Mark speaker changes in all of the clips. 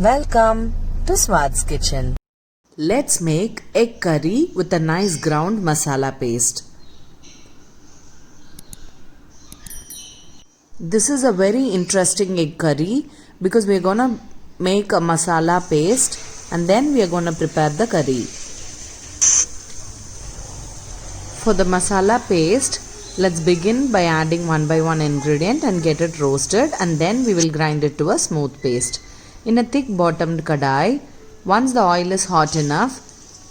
Speaker 1: Welcome to Swad's Kitchen.
Speaker 2: Let's make egg curry with a nice ground masala paste. This is a very interesting egg curry because we are gonna make a masala paste and then we are gonna prepare the curry. For the masala paste, let's begin by adding one by one ingredient and get it roasted, and then we will grind it to a smooth paste. In a thick bottomed kadai, once the oil is hot enough,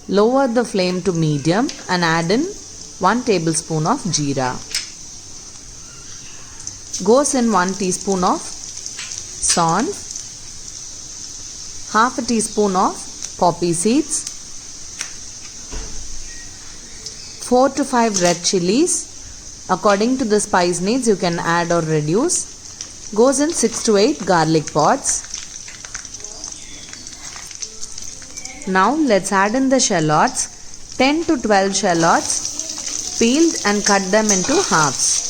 Speaker 2: lower the flame to medium and add in 1 tablespoon of jeera. Goes in 1 teaspoon of saunf, half a teaspoon of poppy seeds, 4 to 5 red chilies. According to the spice needs, you can add or reduce. Goes in 6 to 8 garlic pods. Now let's add in the shallots, 10 to 12 shallots, peeled and cut them into halves.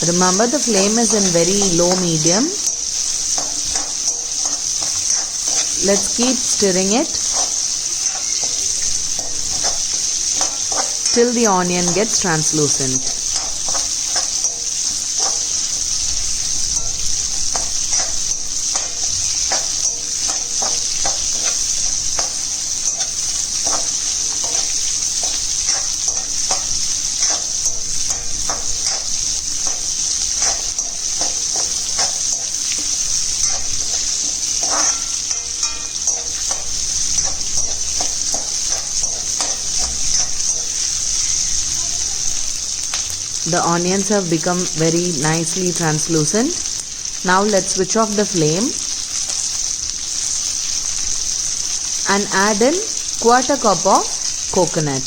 Speaker 2: Remember, the flame is in very low medium. Let's keep stirring it till the onion gets translucent. The onions have become very nicely translucent. Now let's switch off the flame and add in quarter cup of coconut.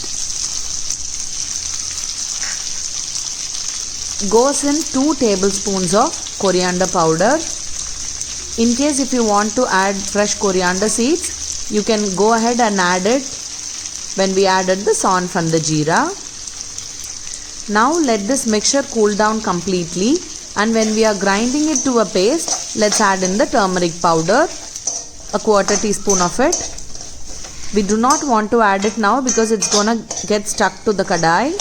Speaker 2: Goes in 2 tablespoons of coriander powder. In case if you want to add fresh coriander seeds, you can go ahead and add it when we added the saunf and the jeera. Now let this mixture cool down completely, and when we are grinding it to a paste, let's add in the turmeric powder, a quarter teaspoon of it. We do not want to add it now because it's gonna get stuck to the kadai.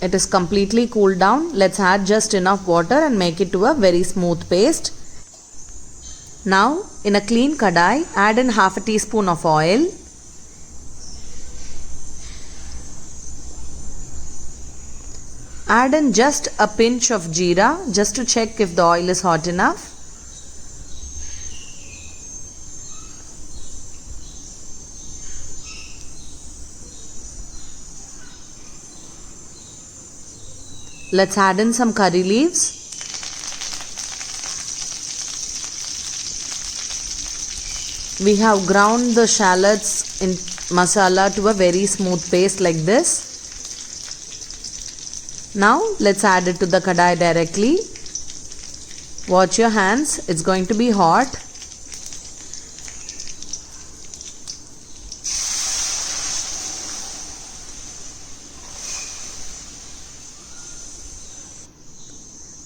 Speaker 2: It is completely cooled down. Let's add just enough water and make it to a very smooth paste. Now, in a clean kadai, add in half a teaspoon of oil. Add in just a pinch of jeera just to check if the oil is hot enough. Let's add in some curry leaves. We have ground the shallots in masala to a very smooth paste like this. Now let's add it to the kadai directly. Watch your hands, it's going to be hot.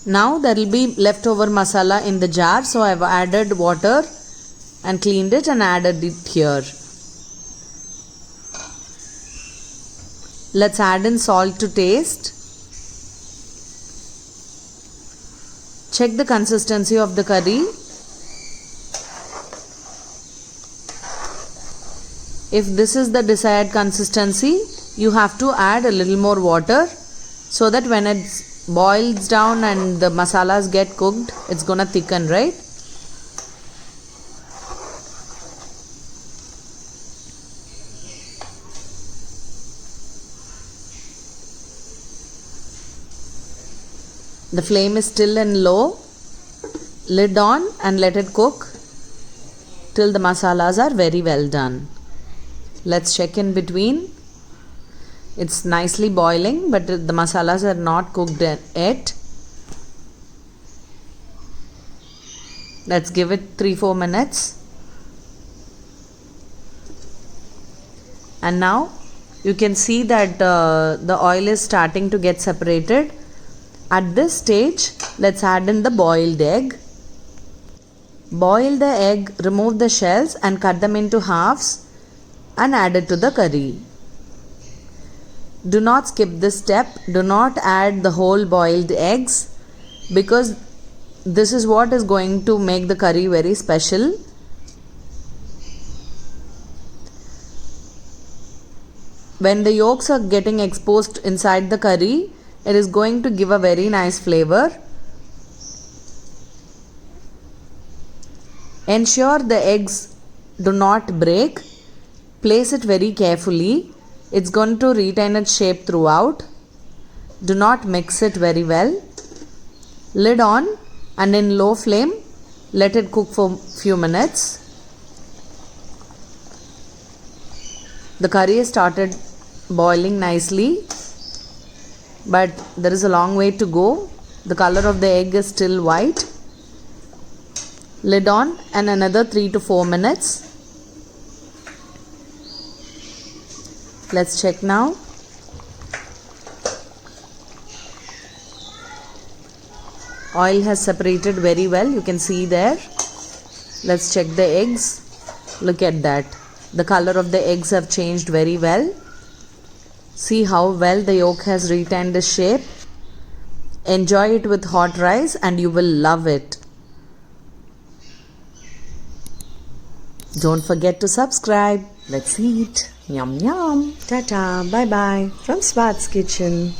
Speaker 2: Now there will be leftover masala in the jar, so I have added water and cleaned it and added it here. Let's add in salt to taste. Check the consistency of the curry. If this is the desired consistency, you have to add a little more water so that when it boils down and the masalas get cooked, it's gonna thicken, right? The flame is still in low. Lid on and let it cook till the masalas are very well done. Let's check in between. It's nicely boiling, but the masalas are not cooked yet. Let's give it 3-4 minutes. And now you can see that the oil is starting to get separated. At this stage, let's add in the boiled egg. Boil the egg, remove the shells and cut them into halves and add it to the curry. Do not skip this step. Do not add the whole boiled eggs because this is what is going to make the curry very special. When the yolks are getting exposed inside the curry, it is going to give a very nice flavor. Ensure the eggs do not break. Place it very carefully. It's going to retain its shape throughout. Do not mix it very well. Lid on and in low flame, let it cook for few minutes. The curry has started boiling nicely, but there is a long way to go. The color of the egg is still white. Lid on and another 3 to 4 minutes. Let's check now. Oil has separated very well. You can see there. Let's check the eggs. Look at that. The color of the eggs have changed very well. See how well the yolk has retained its shape. Enjoy it with hot rice and you will love it. Don't forget to subscribe. Let's eat. Yum yum.
Speaker 1: Ta-ta, bye-bye from Swad's Kitchen.